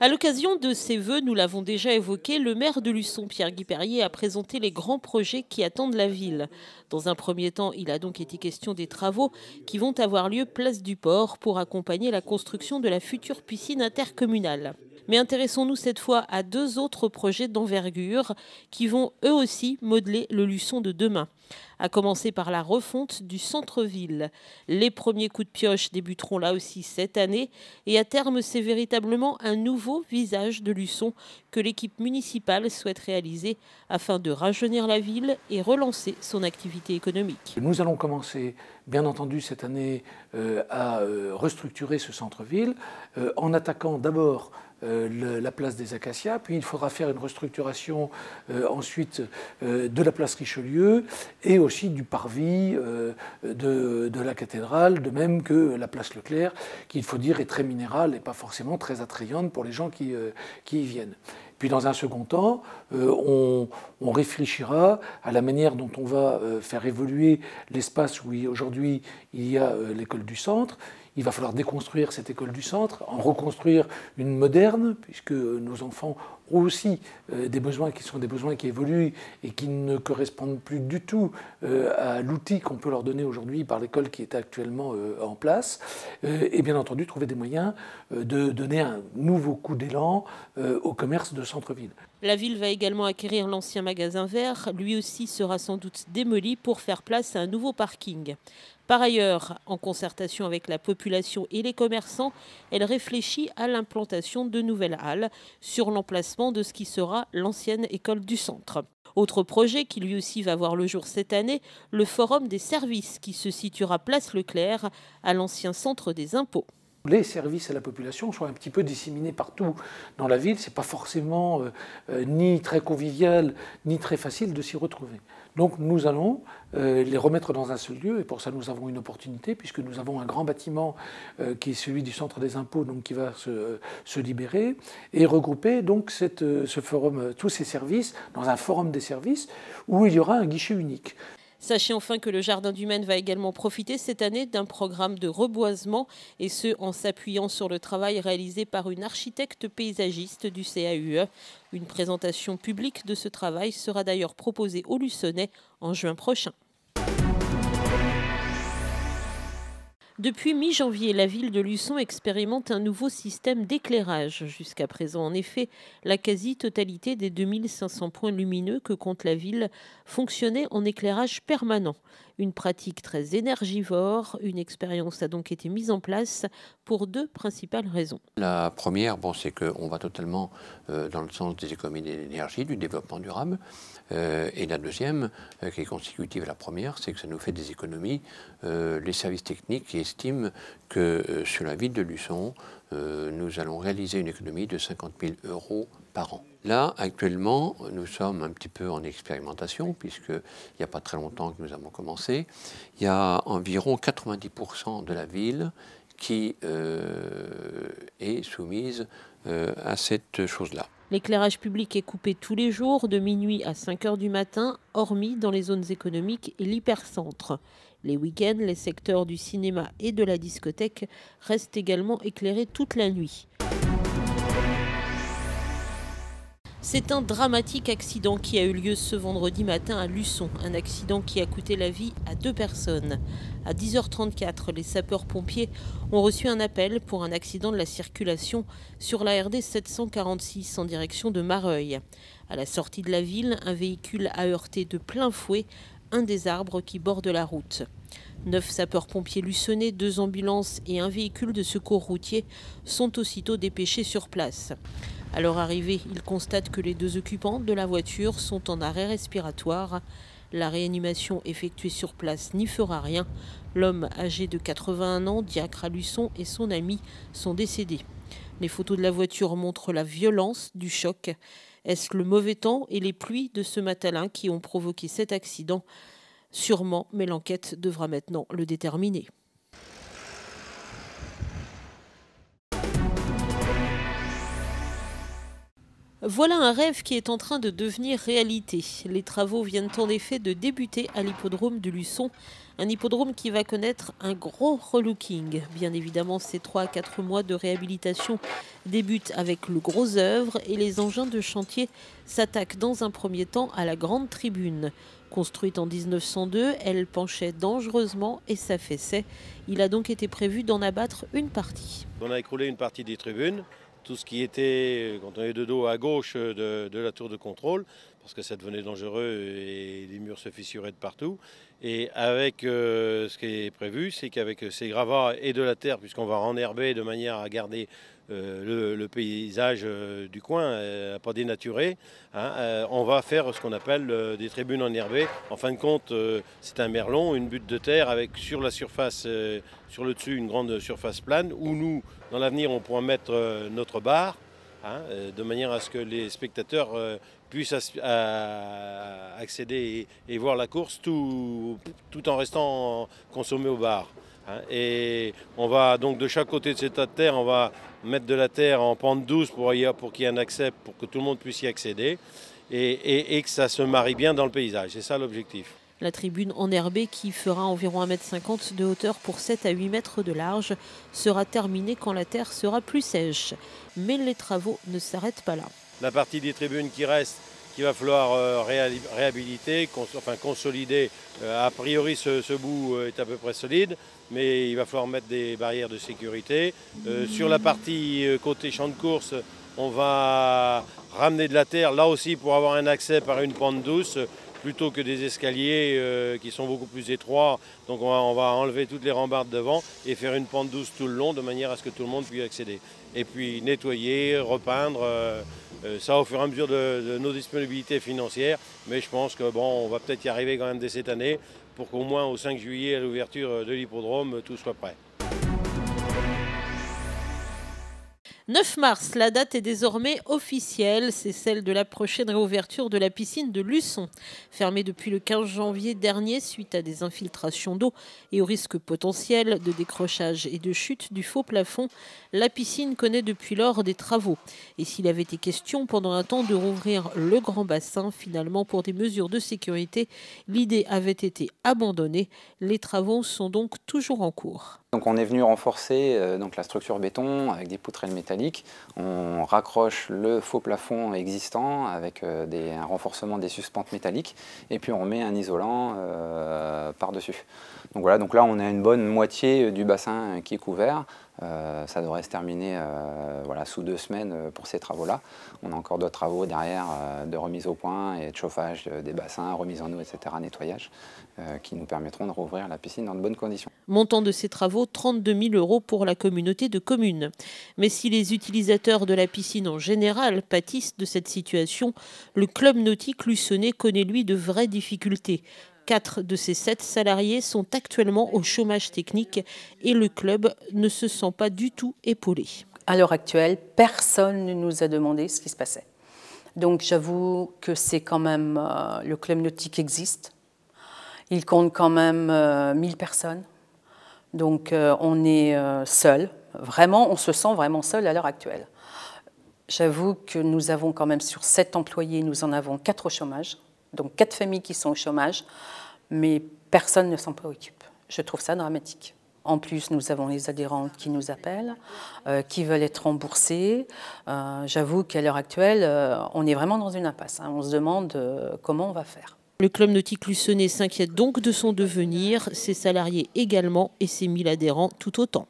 À l'occasion de ses vœux, nous l'avons déjà évoqué, le maire de Luçon, Pierre Guipperrier, a présenté les grands projets qui attendent la ville. Dans un premier temps, il a donc été question des travaux qui vont avoir lieu place du Port pour accompagner la construction de la future piscine intercommunale. Mais intéressons-nous cette fois à deux autres projets d'envergure qui vont eux aussi modeler le Luçon de demain. À commencer par la refonte du centre-ville. Les premiers coups de pioche débuteront là aussi cette année et à terme, c'est véritablement un nouveau visage de Luçon que l'équipe municipale souhaite réaliser afin de rajeunir la ville et relancer son activité économique. Nous allons commencer, bien entendu, cette année à restructurer ce centre-ville en attaquant d'abord la place des Acacias, puis il faudra faire une restructuration ensuite de la place Richelieu et aussi du parvis de la cathédrale, de même que la place Leclerc, qui, il faut dire, est très minérale et pas forcément très attrayante pour les gens qui y viennent. Puis dans un second temps, on réfléchira à la manière dont on va faire évoluer l'espace où aujourd'hui il y a l'école du centre. Il va falloir déconstruire cette école du centre, en reconstruire une moderne, puisque nos enfants ont aussi des besoins qui sont des besoins qui évoluent et qui ne correspondent plus du tout à l'outil qu'on peut leur donner aujourd'hui par l'école qui est actuellement en place. Et bien entendu, trouver des moyens de donner un nouveau coup d'élan au commerce de centre-ville. La ville va également acquérir l'ancien magasin vert. Lui aussi sera sans doute démoli pour faire place à un nouveau parking. Par ailleurs, en concertation avec la population et les commerçants, elle réfléchit à l'implantation de nouvelles halles sur l'emplacement de ce qui sera l'ancienne école du centre. Autre projet qui lui aussi va voir le jour cette année, le Forum des services qui se situera place Leclerc à l'ancien centre des impôts. Les services à la population sont un petit peu disséminés partout dans la ville. Ce n'est pas forcément ni très convivial, ni très facile de s'y retrouver. Donc nous allons les remettre dans un seul lieu et pour ça nous avons une opportunité puisque nous avons un grand bâtiment qui est celui du centre des impôts donc qui va se libérer et regrouper donc ce forum, tous ces services dans un forum des services où il y aura un guichet unique. Sachez enfin que le Jardin du Maine va également profiter cette année d'un programme de reboisement et ce en s'appuyant sur le travail réalisé par une architecte paysagiste du CAUE. Une présentation publique de ce travail sera d'ailleurs proposée aux Luçonnais en juin prochain. Depuis mi-janvier, la ville de Luçon expérimente un nouveau système d'éclairage. Jusqu'à présent, en effet, la quasi-totalité des 2500 points lumineux que compte la ville fonctionnait en éclairage permanent. Une pratique très énergivore, une expérience a donc été mise en place pour deux principales raisons. La première, c'est qu'on va totalement dans le sens des économies d'énergie, du développement durable. Et la deuxième, qui est consécutive à la première, c'est que ça nous fait des économies. Les services techniques qui estiment que sur la ville de Luçon, nous allons réaliser une économie de 50 000 € par an. Là, actuellement, nous sommes un petit peu en expérimentation, puisqu'il n'y a pas très longtemps que nous avons commencé. Il y a environ 90% de la ville qui est soumise à cette chose-là. L'éclairage public est coupé tous les jours, de minuit à 5 h du matin, hormis dans les zones économiques et l'hypercentre. Les week-ends, les secteurs du cinéma et de la discothèque restent également éclairés toute la nuit. C'est un dramatique accident qui a eu lieu ce vendredi matin à Luçon. Un accident qui a coûté la vie à 2 personnes. À 10h34, les sapeurs-pompiers ont reçu un appel pour un accident de la circulation sur la RD 746 en direction de Mareuil. À la sortie de la ville, un véhicule a heurté de plein fouet un des arbres qui bordent la route. 9 sapeurs-pompiers luçonnais, 2 ambulances et un véhicule de secours routier sont aussitôt dépêchés sur place. À leur arrivée, ils constatent que les 2 occupants de la voiture sont en arrêt respiratoire. La réanimation effectuée sur place n'y fera rien. L'homme âgé de 81 ans, diacre à Luçon, et son ami sont décédés. Les photos de la voiture montrent la violence du choc. Est-ce le mauvais temps et les pluies de ce matin qui ont provoqué cet accident ? Sûrement, mais l'enquête devra maintenant le déterminer. Voilà un rêve qui est en train de devenir réalité. Les travaux viennent en effet de débuter à l'hippodrome de Luçon, un hippodrome qui va connaître un gros relooking. Bien évidemment, ces 3 à 4 mois de réhabilitation débutent avec le gros œuvre et les engins de chantier s'attaquent dans un premier temps à la grande tribune. Construite en 1902, elle penchait dangereusement et s'affaissait. Il a donc été prévu d'en abattre une partie. On a écroulé une partie des tribunes. Tout ce qui était, quand on est de dos à gauche de la tour de contrôle, parce que ça devenait dangereux et les murs se fissuraient de partout. Et avec ce qui est prévu, c'est qu'avec ces gravats et de la terre, puisqu'on va renherber de manière à garder le paysage du coin, à pas dénaturer, hein, on va faire ce qu'on appelle des tribunes enherbées. En fin de compte, c'est un merlon, une butte de terre avec sur la surface, sur le dessus, une grande surface plane où nous, dans l'avenir, on pourra mettre notre bar, hein, de manière à ce que les spectateurs puissent accéder et voir la course tout en restant consommés au bar. Hein. Et on va donc de chaque côté de cet tas de terre, on va mettre de la terre en pente douce pour qu'il y ait un accès, pour que tout le monde puisse y accéder et que ça se marie bien dans le paysage. C'est ça l'objectif. La tribune enherbée, qui fera environ 1,50 m de hauteur pour 7 à 8 mètres de large, sera terminée quand la terre sera plus sèche. Mais les travaux ne s'arrêtent pas là. La partie des tribunes qui reste, qu'il va falloir réhabiliter, consolider. A priori, ce bout est à peu près solide, mais il va falloir mettre des barrières de sécurité. Sur la partie côté champ de course, on va ramener de la terre, là aussi pour avoir un accès par une pente douce, plutôt que des escaliers qui sont beaucoup plus étroits. Donc on va enlever toutes les rambardes devant et faire une pente douce tout le long, de manière à ce que tout le monde puisse y accéder. Et puis nettoyer, repeindre, ça au fur et à mesure de nos disponibilités financières. Mais je pense que bon, on va peut-être y arriver quand même dès cette année, pour qu'au moins au 5 juillet, à l'ouverture de l'hippodrome, tout soit prêt. 9 mars, la date est désormais officielle, c'est celle de la prochaine réouverture de la piscine de Luçon. Fermée depuis le 15 janvier dernier suite à des infiltrations d'eau et au risque potentiel de décrochage et de chute du faux plafond, la piscine connaît depuis lors des travaux. Et s'il avait été question pendant un temps de rouvrir le grand bassin, finalement pour des mesures de sécurité, l'idée avait été abandonnée. Les travaux sont donc toujours en cours. Donc on est venu renforcer la structure béton avec des poutrelles métalliques. On raccroche le faux plafond existant avec un renforcement des suspentes métalliques et puis on met un isolant par-dessus. Donc voilà, donc là on a une bonne moitié du bassin qui est couvert. Ça devrait se terminer sous 2 semaines pour ces travaux-là. On a encore d'autres travaux derrière de remise au point et de chauffage des bassins, remise en eau, etc., nettoyage, qui nous permettront de rouvrir la piscine dans de bonnes conditions. Montant de ces travaux, 32 000 € pour la communauté de communes. Mais si les utilisateurs de la piscine en général pâtissent de cette situation, le club nautique luçonnais connaît lui de vraies difficultés. 4 de ses 7 salariés sont actuellement au chômage technique et le club ne se sent pas du tout épaulé. À l'heure actuelle, personne ne nous a demandé ce qui se passait. Donc j'avoue que c'est quand même, le club nautique existe. Il compte quand même 1000 personnes. Donc on est seul. Vraiment, on se sent vraiment seul à l'heure actuelle. J'avoue que nous avons quand même sur 7 employés, nous en avons 4 au chômage. Donc 4 familles qui sont au chômage, mais personne ne s'en préoccupe. Je trouve ça dramatique. En plus, nous avons les adhérents qui nous appellent, qui veulent être remboursés. J'avoue qu'à l'heure actuelle, on est vraiment dans une impasse. On se demande comment on va faire. Le club nautique luçonnais s'inquiète donc de son devenir, ses salariés également et ses 1000 adhérents tout autant.